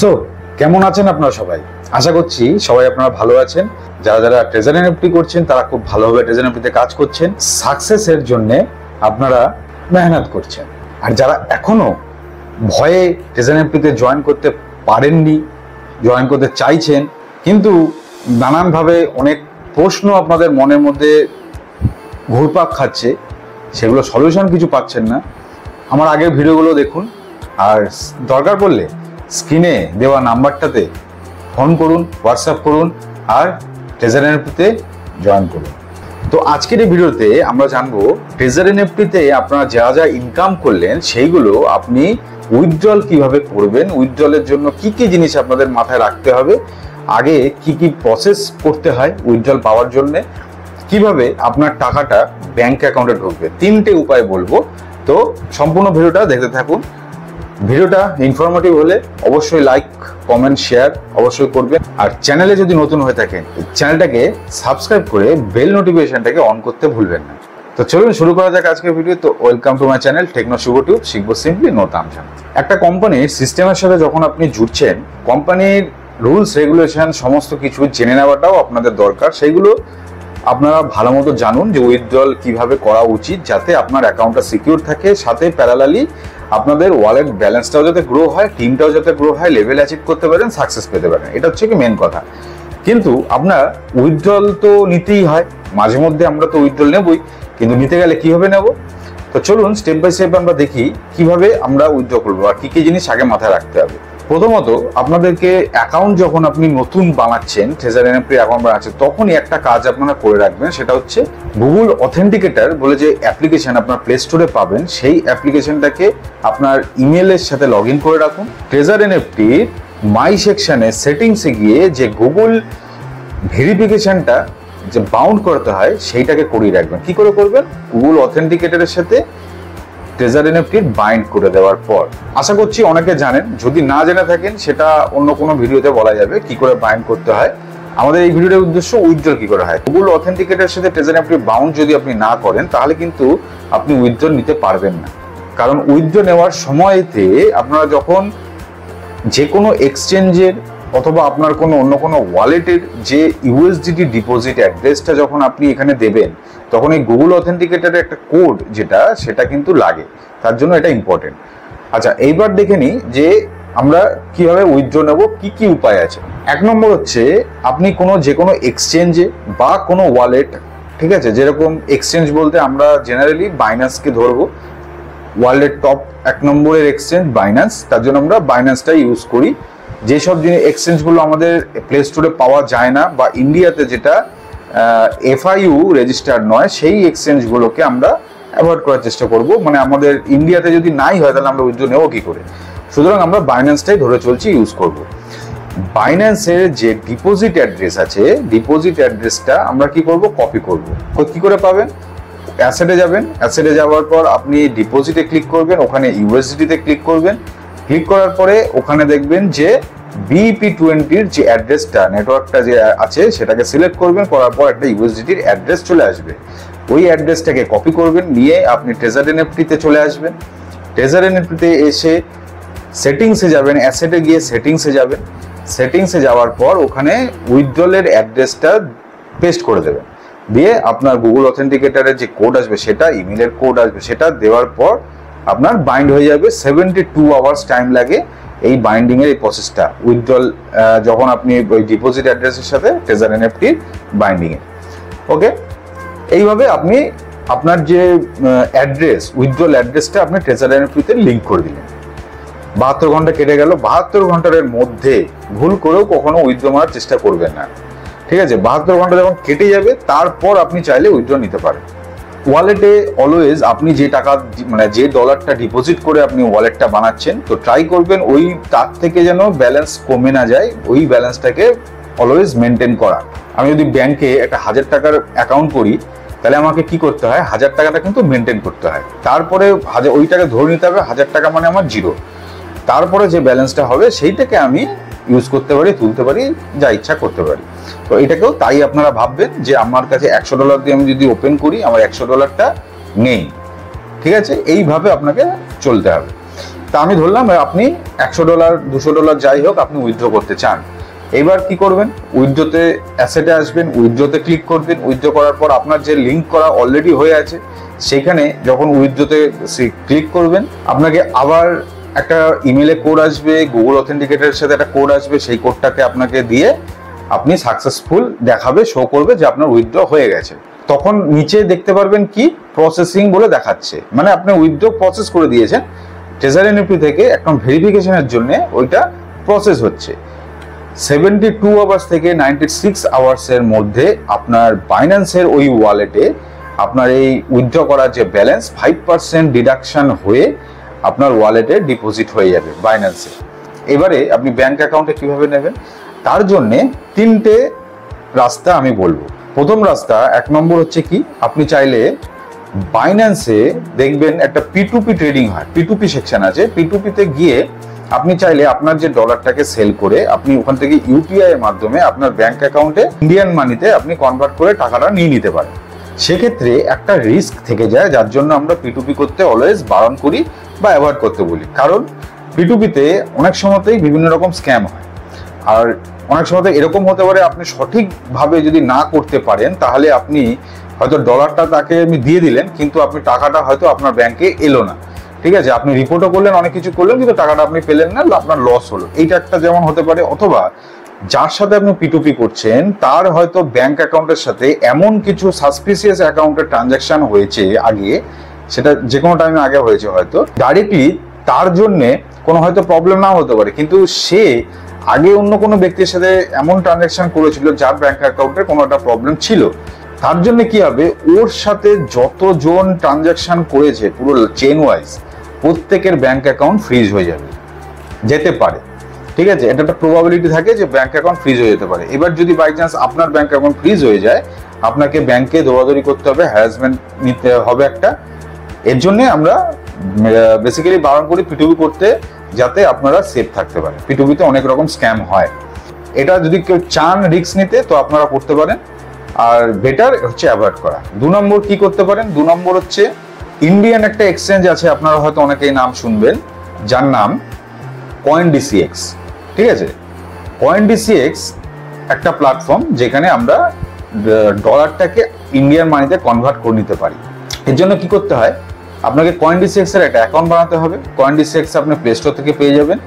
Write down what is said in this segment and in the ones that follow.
So কেমন আছেন আপনারা সবাই? আশা করছি সবাই আপনারা ভালো আছেন। যারা যারা ট্রেজারি এনএফটি করছেন তারা খুব ভালোভাবে ট্রেজারি এনএফটিতে কাজ করছেন, সাকসেসের জন্য আপনারা মেহনত করছেন। আর যারা এখনো ভয়ে ট্রেজারি এনএফটিতে জয়েন করতে পারেননি, জয়েন করতে চাইছেন, কিন্তু নানানভাবে অনেক প্রশ্ন আপনাদের মনের মধ্যে ঘুরপাক খাচ্ছে, সেগুলো সলিউশন কিছু পাচ্ছেন না, আমার আগের ভিডিওগুলো দেখুন। আর দরকার পড়লে স্ক্রিনে দেওয়া নাম্বারটাতে ফোন করুন, হোয়াটসঅ্যাপ করুন, আর ট্রেজারি এনএফটিতে জয়েন করুন। তো আজকের এই ভিডিওতে আমরা জানবো ট্রেজারি এনএফটিতে আপনারা যা যা ইনকাম করলেন সেইগুলো আপনি উইথড্রল কিভাবে করবেন, উইথড্রলের জন্য কি কি জিনিস আপনাদের মাথায় রাখতে হবে, আগে কি কি প্রসেস করতে হয় উইথড্রল পাওয়ার জন্য, কিভাবে আপনার টাকাটা ব্যাংক অ্যাকাউন্টে ঢুকবে, তিনটে উপায় বলবো। তো সম্পূর্ণ ভিডিওটা দেখতে থাকুন। ভিডিওটা ইনফরমেটিভ হলে অবশ্যই লাইক, কমেন্ট, শেয়ার অবশ্যই করবেন। আর চ্যানেলে যদি নতুন হয়ে থাকেন চ্যানেলটাকে সাবস্ক্রাইব করে বেল নোটিফিকেশনটাকে অন করতে ভুলবেন না। তো চলুন শুরু করা যাক আজকের ভিডিও। তো welcome to my channel Techno Shubh tube, শিখবো সিম্পলি নো তামঝাম। একটা কোম্পানির সিস্টেমের সাথে যখন আপনি জুড়ছেন, কোম্পানির রুলস রেগুলেশন সমস্ত কিছু জেনে নেওয়াটাও আপনাদের দরকার। সেইগুলো আপনারা ভালো মতো জানুন যে উইথড্রল কিভাবে করা উচিত, যাতে আপনার অ্যাকাউন্টটা সিকিউর থাকে, সাথে প্যারালালি আপনাদের ওয়ালেট ব্যালেন্সটাও যাতে গ্রো হয়, টিমটাও যাতে গ্রো হয়, লেভেল অ্যাচিভ করতে পারেন, সাকসেস পেতে পারেন। এটা হচ্ছে কি মেন কথা। কিন্তু আপনার উইথড্রল তো নিতেই হয়, মাঝে মধ্যে আমরা তো উইথড্রল নেবই, কিন্তু নিতে গেলে কিভাবে নেব? তো চলুন স্টেপ বাই স্টেপ আমরা দেখি কিভাবে আমরা উইথড্র করবো আর কি কি জিনিস আগে মাথায় রাখতে হবে। প্রথমত আপনাদেরকে অ্যাকাউন্ট যখন আপনি নতুন বানাচ্ছেন, ট্রেজারি এনএফটি অ্যাকাউন্ট বানাচ্ছেন, তখনই একটা কাজ আপনারা করে রাখবেন, সেটা হচ্ছে গুগল অথেন্টিকেটর বলে যে অ্যাপ্লিকেশন আপনার প্লে স্টোরে পাবেন, সেই অ্যাপ্লিকেশনটাকে আপনার ইমেলের সাথে লগ ইন করে রাখুন। ট্রেজারি এনএফটির মাই সেকশনে সেটিংসে গিয়ে যে গুগল ভেরিফিকেশনটা যে বাউন্ড করতে হয় সেইটাকে করিয়ে রাখবেন। কি করে করবেন? গুগল অথেন্টিকেটরের সাথে ট্রেজারি এনএফটি বাইন্ড করে দেওয়ার পর। আশা করছি অনেকে জানেন, যদি না জেনে থাকেন সেটা অন্য কোনো ভিডিওতে বলা যাবে কি করে বাইন্ড করতে হয়। আমাদের এই ভিডিওর উদ্দেশ্য উইথড্রল কি করে হয়। গুগল অথেন্টিকেটরের সাথে ট্রেজারি এনএফটি বাউন্ড যদি আপনি না করেন তাহলে কিন্তু আপনি উইথড্রল নিতে পারবেন না। কারণ উইথড্র নেওয়ার সময়তে আপনারা যখন যে কোনো এক্সচেঞ্জের অথবা আপনার কোনো অন্য কোনো ওয়ালেটের যে ইউএসডিটি ডিপোজিট অ্যাড্রেসটা যখন আপনি এখানে দেবেন, তখন এই গুগল অথেন্টিকেটরের একটা কোড সেটা কিন্তু লাগে, তার জন্য এটা ইম্পর্টেন্ট। আচ্ছা, এইবার দেখে নিই যে আমরা কিভাবে উইথড্র নেব, কি কি উপায় আছে। এক নম্বর হচ্ছে আপনি যে কোনো এক্সচেঞ্জে বা কোনো ওয়ালেট, ঠিক আছে, যেরকম এক্সচেঞ্জ বলতে আমরা জেনারেলি বাইন্যান্সকে ধরবো, ওয়ার্ল্ডের টপ 1 নম্বরের এক্সচেঞ্জ বাইন্যান্স, তার জন্য আমরা বাইন্যান্সটাই ইউজ করি। যেসব এক্সচেঞ্জগুলো আমাদের প্লে স্টোরে পাওয়া যায় না বা ইন্ডিয়াতে যেটা FIU রেজিস্টার্ড নয়, সেই এক্সচেঞ্জগুলোকে আমরা অ্যাভয়েড করার চেষ্টা করব। মানে আমাদের ইন্ডিয়াতে যদি নাই হয় তাহলে আমরা উইথড্র নেব কি করে? সুতরাং আমরা বাইন্যান্সটাই ধরে চলছি, ইউজ করব। বাইন্যান্সের যে ডিপোজিট অ্যাড্রেস আছে, ডিপোজিট অ্যাড্রেসটা আমরা কি করব? কপি করব। কি করে পাবেন? অ্যাসেটে যাবেন, অ্যাসেটে যাওয়ার পর আপনি ডিপোজিটে ক্লিক করবেন, ওখানে ইউএসডিতে ক্লিক করবেন। ক্লিক করার পরে ওখানে দেখবেন যে BEP20 যে অ্যাড্রেসটা, নেটওয়ার্কটা যে আছে সেটাকে সিলেক্ট করবেন, করার পর একটা ইউএসডিটির অ্যাড্রেস চলে আসবে। ওই অ্যাড্রেসটাকে কপি করবেন, নিয়ে আপনি ট্রেজারি এনএফটিতে চলে আসবেন। ট্রেজারি এনএফটিতে এসে সেটিংসে যাবেন, অ্যাসেটে গিয়ে সেটিংসে যাবেন। সেটিংসে যাওয়ার পর ওখানে উইথড্রলের অ্যাড্রেসটা পেস্ট করে দেবেন, দিয়ে আপনার গুগল অথেন্টিকেটরের যে কোড আসবে সেটা, ইমেলের কোড আসবে সেটা দেওয়ার পর আপনার বাইন্ড হয়ে যাবে। 72 আওয়ার্স টাইম লাগে এই বাইন্ডিং এর এই প্রসেসটা, উইথড্রল যখন আপনি ওই ডিপোজিট অ্যাড্রেসের সাথে ট্রেজারি এনএফটি বাইন্ডিং এ। ওকে, এইভাবে আপনি আপনার যে অ্যাড্রেস, উইথড্রল অ্যাড্রেসটা আপনি ট্রেজারি এনএফটিতে লিঙ্ক করে দিলেন। 72 ঘন্টা কেটে গেল। 72 ঘন্টার মধ্যে ভুল করেও কখনো উইথড্র মারার চেষ্টা করবেন না, ঠিক আছে? 72 ঘন্টা যখন কেটে যাবে তারপর আপনি চাইলে উইথড্র নিতে পারেন। ওয়ালেটে অলওয়েজ আপনি যে টাকা, মানে যে ডলারটা ডিপোজিট করে আপনি ওয়ালেটটা বানাচ্ছেন, তো ট্রাই করবেন ওই তার থেকে যেন ব্যালেন্স কমে না যায়, ওই ব্যালেন্সটাকে অলওয়েজ মেনটেন করা। আমি যদি ব্যাংকে একটা 1000 টাকার অ্যাকাউন্ট করি, তাহলে আমাকে কি করতে হয়? 1000 টাকাটা কিন্তু মেনটেন করতে হয়। তারপরে ওইটাকে ধরে নিতে হবে 1000 টাকা মানে আমার জিরো। তারপরে যে ব্যালেন্সটা হবে সেইটাকে আমি ইউজ করতে পারি, তুলতে পারি, যা ইচ্ছা করতে পারি। তো এটাকেও তাই আপনারা ভাববেন যে আমার কাছে $100 দিয়ে আমি যদি ওপেন করি, আমার $100টা নেই, ঠিক আছে? এইভাবে আপনাকে চলতে হবে। তা আমি ধরলাম আপনি $100 $200 যাই হোক আপনি উইথড্র করতে চান। এবার কি করবেন, উইথড্রোতে অ্যাসেটে আসবেন, উইথড্রোতে ক্লিক করবেন। উইথড্র করার পর আপনার যে লিঙ্ক করা অলরেডি হয়ে আছে সেখানে যখন উইথড্রোতে ক্লিক করবেন, আপনাকে আবার একটা ইমেলে কোড আসবে, গুগল অথেন্টিকেটরের সাথে একটা কোড আসবে, সেই কোডটাকে আপনাকে দিয়ে আপনি সাকসেসফুল দেখাবে, শো করবে যে আপনার উইথড্র হয়ে গেছে। তখন নিচে দেখতে পারবেন কি প্রসেসিং বলে দেখাচ্ছে, মানে আপনি উইথড্র প্রসেস করে দিয়েছেন ট্রেজারি নিফটি থেকে, একদম ভেরিফিকেশনের জন্য ওইটা প্রসেস হচ্ছে। 72 আওয়ার্স থেকে 96 আওয়ার্সের মধ্যে আপনার বাইন্যান্সের ওই ওয়ালেটে আপনার এই উইথড্র করার যে ব্যালেন্স 5% ডিডাকশন হয়ে আপনার ওয়ালেটে ডিপোজিট হয়ে যাবে বাইন্যান্সে। এবারে আপনি ব্যাংক অ্যাকাউন্টে কিভাবে নেবেন, তার জন্যে 3টে রাস্তা আমি বলবো। প্রথম রাস্তা, 1 নম্বর হচ্ছে কি, আপনি চাইলে বাইন্যান্সে দেখবেন একটা P2P ট্রেডিং হয়, P2P সেকশন আছে। P2P-তে গিয়ে আপনি চাইলে আপনার যে ডলারটাকে সেল করে আপনি ওখান থেকে ইউপিআই এর মাধ্যমে আপনার ব্যাংক অ্যাকাউন্টে ইন্ডিয়ান মানিতে আপনি কনভার্ট করে টাকাটা নিয়ে নিতে পারেন। সেক্ষেত্রে একটা রিস্ক থেকে যায়, যার জন্য আমরা P2P করতে অলওয়েজ বারণ করি বা অ্যাভয়েড করতে বলি। কারণ P2P-তে অনেক সময়তেই বিভিন্ন রকম স্ক্যাম হয়, আর অনেক সময়তে এরকম হতে পারে আপনি সঠিকভাবে যদি না করতে পারেন তাহলে আপনি হয়তো ডলারটা তাকে আপনি দিয়ে দিলেন, কিন্তু আপনি টাকাটা হয়তো আপনার ব্যাংকে এলো না। ঠিক আছে, আপনি রিপোর্টও করলেন, অনেক কিছু করলেন, কিন্তু টাকাটা আপনি পেলেন না, আপনার লস হলো। এইটা একটা যেমন হতে পারে। অথবা যার সাথে আপনি P2P করছেন তার হয়তো ব্যাংক অ্যাকাউন্টের সাথে এমন কিছু সাসপিসিয়াস অ্যাকাউন্টের ট্রানজ্যাকশন হয়েছে আগে, সেটা যে কোনো টাইমে আগে হয়েছে, হয়তো ডাইরেক্টলি তার জন্যে কোনো হয়তো প্রবলেম নাও হতে পারে, কিন্তু সে আগে অন্য কোনো ব্যক্তির সাথে এমন ট্রানজ্যাকশন করেছিল যার ব্যাংক অ্যাকাউন্টে কোনো একটা প্রবলেম ছিল। তার জন্য কি হবে, ওর সাথে যতজন ট্রানজ্যাকশন করেছে পুরো চেন ওয়াইজ প্রত্যেকের ব্যাংক অ্যাকাউন্ট ফ্রিজ হয়ে যাবে, যেতে পারে। ঠিক আছে, এটা একটা প্রবাবিলিটি থাকে যে ব্যাংক অ্যাকাউন্ট ফ্রিজ হয়ে যেতে পারে। এবার যদি বাই চান্স আপনার ব্যাংক অ্যাকাউন্ট ফ্রিজ হয়ে যায়, আপনাকে ব্যাংকে দৌড়াদৌড়ি করতে হবে, হ্যারাসমেন্ট নিতে হবে একটা। এর জন্য আমরা বেসিক্যালি বারণ করি P2P করতে, যাতে আপনারা সেফ থাকতে পারেন। P2P-তে অনেক রকম স্ক্যাম হয়। এটা যদি কেউ চান রিস্ক নিতে তো আপনারা করতে পারেন, আর বেটার হচ্ছে অ্যাভয়েড করা। 2 নম্বর কি করতে পারেন, 2 নম্বর হচ্ছে ইন্ডিয়ান একটা এক্সচেঞ্জ আছে, আপনারা হয়তো অনেকেই নাম শুনবেন, যার নাম CoinDCX। ঠিক আছে, CoinDCX একটা প্ল্যাটফর্ম যেখানে আমরা ডলারটাকে ইন্ডিয়ান মানিতে কনভার্ট করে নিতে পারি। এর জন্য কি করতে হয়, আপনাকে CoinDCX এর একটা অ্যাকাউন্ট বানাতে হবে। CoinDCX আপনি প্লে স্টোর থেকে পেয়ে যাবেন,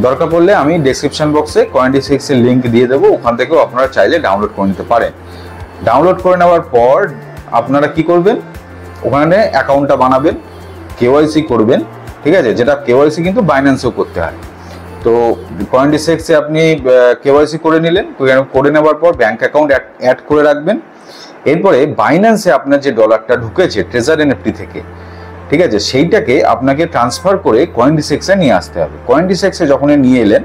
দরকার পড়লে আমি ডেসক্রিপশন বক্সে CoinDCX এর লিঙ্ক দিয়ে দেবো, ওখান থেকেও আপনারা চাইলে ডাউনলোড করে নিতে পারেন। ডাউনলোড করে নেওয়ার পর আপনারা কি করবেন, ওখানে অ্যাকাউন্টটা বানাবেন, KYC করবেন। ঠিক আছে, যেটা KYC কিন্তু বাইন্যান্সেও করতে হয়। তো CoinDCX-এ আপনি KYC করে নিলেন, করে নেওয়ার পর ব্যাংক অ্যাকাউন্ট অ্যাড করে রাখবেন। এরপরে বাইন্যান্সে আপনার যে ডলারটা ঢুকেছে ট্রেজারি নিফটি থেকে, ঠিক আছে, সেইটাকে আপনাকে ট্রান্সফার করে CoinDCX-এ নিয়ে আসতে হবে। CoinDCX-এ যখন নিয়ে এলেন,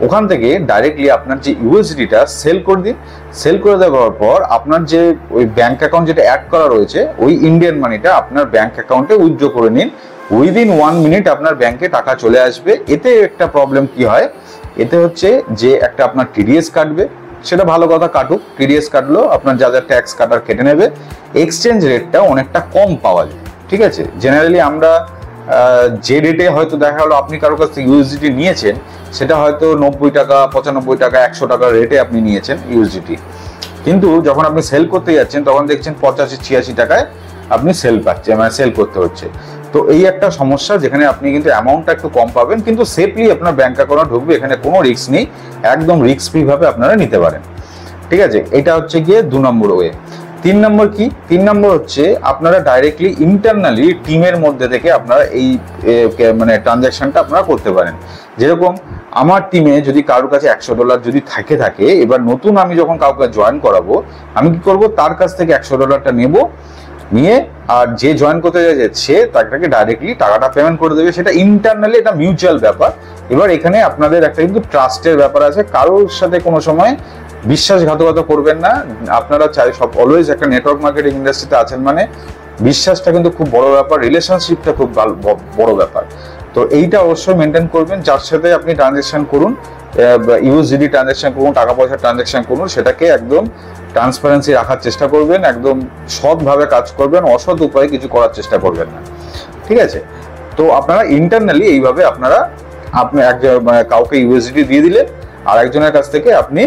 ওখান থেকে ডাইরেক্টলি আপনার যে USDT-টা সেল করে দিন। সেল করে দেওয়ার পর আপনার যে ওই ব্যাংক অ্যাকাউন্ট যেটা অ্যাড করা রয়েছে, ওই ইন্ডিয়ান মানিটা আপনার ব্যাংক অ্যাকাউন্টে উইথড্র করে নিন। উইদিন 1 মিনিট আপনার ব্যাংকে টাকা চলে আসবে। এতে একটা প্রবলেম কি হয়, এতে হচ্ছে যে একটা আপনার TDS কাটবে, সেটা ভালো কথা, কাটুক, TDS কাটলো, আপনার যা যা ট্যাক্স কাটার কেটে নেবে। এক্সচেঞ্জ রেটটা অনেকটা কম পাওয়া যায়। ঠিক আছে, জেনারেলি আমরা যে রেটে হয়তো দেখা হলো আপনি কারোর কাছ থেকে USDT নিয়েছেন, সেটা হয়তো 90 টাকা, 95 টাকা, 100 টাকার রেটে আপনি নিয়েছেন USDT, কিন্তু যখন আপনি সেল করতে যাচ্ছেন তখন দেখছেন 85-86 টাকায় আপনি সেল পাচ্ছেন, মানে সেল করতে হচ্ছে। তো এই একটা সমস্যা, যেখানে আপনি কিন্তু অ্যামাউন্টটা একটু কম পাবেন, কিন্তু সেফলি আপনার ব্যাংক অ্যাকাউন্টে ঢুকবে, এখানে কোনো রিস্ক নেই, একদম রিস্ক ফ্রি ভাবে আপনারা নিতে পারেন। ঠিক আছে, এটা হচ্ছে গিয়ে 2 নম্বর ওয়ে। 3 নম্বর কি, 3 নম্বর হচ্ছে আপনারা ডাইরেক্টলি ইন্টারনালি টিমের মধ্যে থেকে আপনারা এই মানে ট্রানজ্যাকশনটা আপনারা করতে পারেন। যেরকম আমার টিমে যদি কারোর কাছে $100 যদি থাকে, এবার নতুন আমি যখন কাউকে জয়েন করাবো, আমি কি করব, তার কাছ থেকে $100টা নেব, নিয়ে আর যে জয়েন করতে যাচ্ছে তাকে ডাইরেক্টলি টাকাটা পেমেন্ট করে দেবে। সেটা ইন্টারনালি, এটা মিউচুয়াল ব্যাপার। এবার এখানে আপনাদের একটা কিন্তু ট্রাস্টের ব্যাপার আছে, কারোর সাথে কোনো সময় বিশ্বাসঘাতকতা করবেন না। আপনারা চাই সব অলওয়েজ একটা নেটওয়ার্ক মার্কেটিং ইন্ডাস্ট্রিতে আছেন মানে বিশ্বাসটা কিন্তু খুব বড় ব্যাপার, রিলেশনশিপটা খুব বড় ব্যাপার। তো এইটা অবশ্যই মেনটেন করবেন। যার সাথে আপনি ট্রানজ্যাকশন করুন, USDT ট্রানজ্যাকশন করুন, টাকা পয়সা ট্রানজ্যাকশন করুন, সেটাকে একদম ট্রান্সপারেন্সি রাখার চেষ্টা করবেন, একদম সৎভাবে কাজ করবেন, অসৎ উপায়ে কিছু করার চেষ্টা করবেন না। ঠিক আছে, তো আপনারা ইন্টারনালি এইভাবে আপনারা কাউকে ইউএসডি দিয়ে দিলে আর একজনের কাছ থেকে আপনি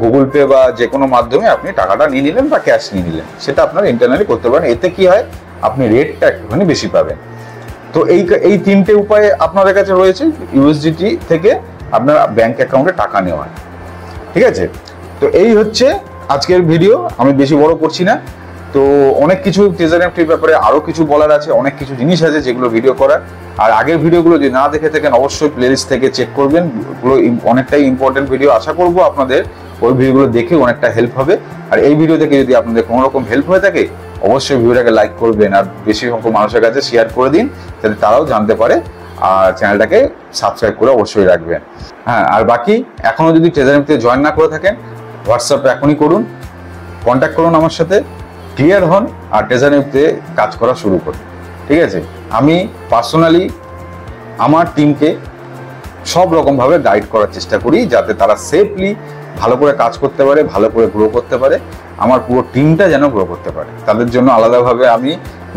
গুগল পে বা যে কোনো মাধ্যমে আপনি টাকাটা নিয়ে নিলেন বা ক্যাশ নিয়ে নিলেন, সেটা আপনারা ইন্টারনালি করতে পারেন। এতে কি হয়, আপনি রেটটা একটুখানি বেশি পাবেন। তো এই তিনটে উপায় আপনাদের কাছে রয়েছে ইউএসডিটি থেকে আপনার ব্যাংক অ্যাকাউন্টে টাকা নেওয়া। ঠিক আছে, তো এই হচ্ছে আজকের ভিডিও, আমি বেশি বড় করছি না। তো অনেক কিছু ট্রেজারি এনএফটির ব্যাপারে আরো কিছু বলার আছে, অনেক কিছু জিনিস আছে যেগুলো ভিডিও করার। আর আগের ভিডিওগুলো যদি না দেখে থাকেন অবশ্যই প্লেলিস্ট থেকে চেক করবেন, ওগুলো অনেকটাই ইম্পর্টেন্ট ভিডিও। আশা করব আপনাদের ওই ভিডিওগুলো দেখে অনেকটা হেল্প হবে। আর এই ভিডিও থেকে যদি আপনাদের কোনো রকম হেল্প হয়ে থাকে অবশ্যই ভিডিওটাকে লাইক করবেন আর বেশি সংখ্যক মানুষের কাছে শেয়ার করে দিন, যাতে তারাও জানতে পারে। আর চ্যানেলটাকে সাবস্ক্রাইব করে অবশ্যই রাখবেন। হ্যাঁ, আর বাকি এখনো যদি ট্রেজারি এনএফটিতে জয়েন না করে থাকেন হোয়াটসঅ্যাপে এখনই করুন, কন্ট্যাক্ট করুন আমার সাথে, ক্লিয়ার হন আর ট্রেজারি এনএফটিতে কাজ করা শুরু করুন। ঠিক আছে, আমি পার্সোনালি আমার টিমকে সব রকমভাবে গাইড করার চেষ্টা করি যাতে তারা সেফলি ভালো করে কাজ করতে পারে, ভালো করে গ্রো করতে পারে, আমার পুরো টিমটা যেন গ্রো করতে পারে। তাদের জন্য আলাদাভাবে আমি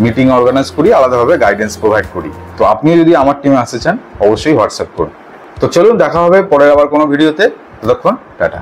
মিটিং অর্গানাইজ করি, আলাদাভাবে গাইডেন্স প্রোভাইড করি। তো আপনি যদি আমার টিমে আসতে চান অবশ্যই হোয়াটসঅ্যাপ করুন। তো চলুন, দেখা হবে পরের আবার কোনো ভিডিওতে। ততক্ষণ টাটা।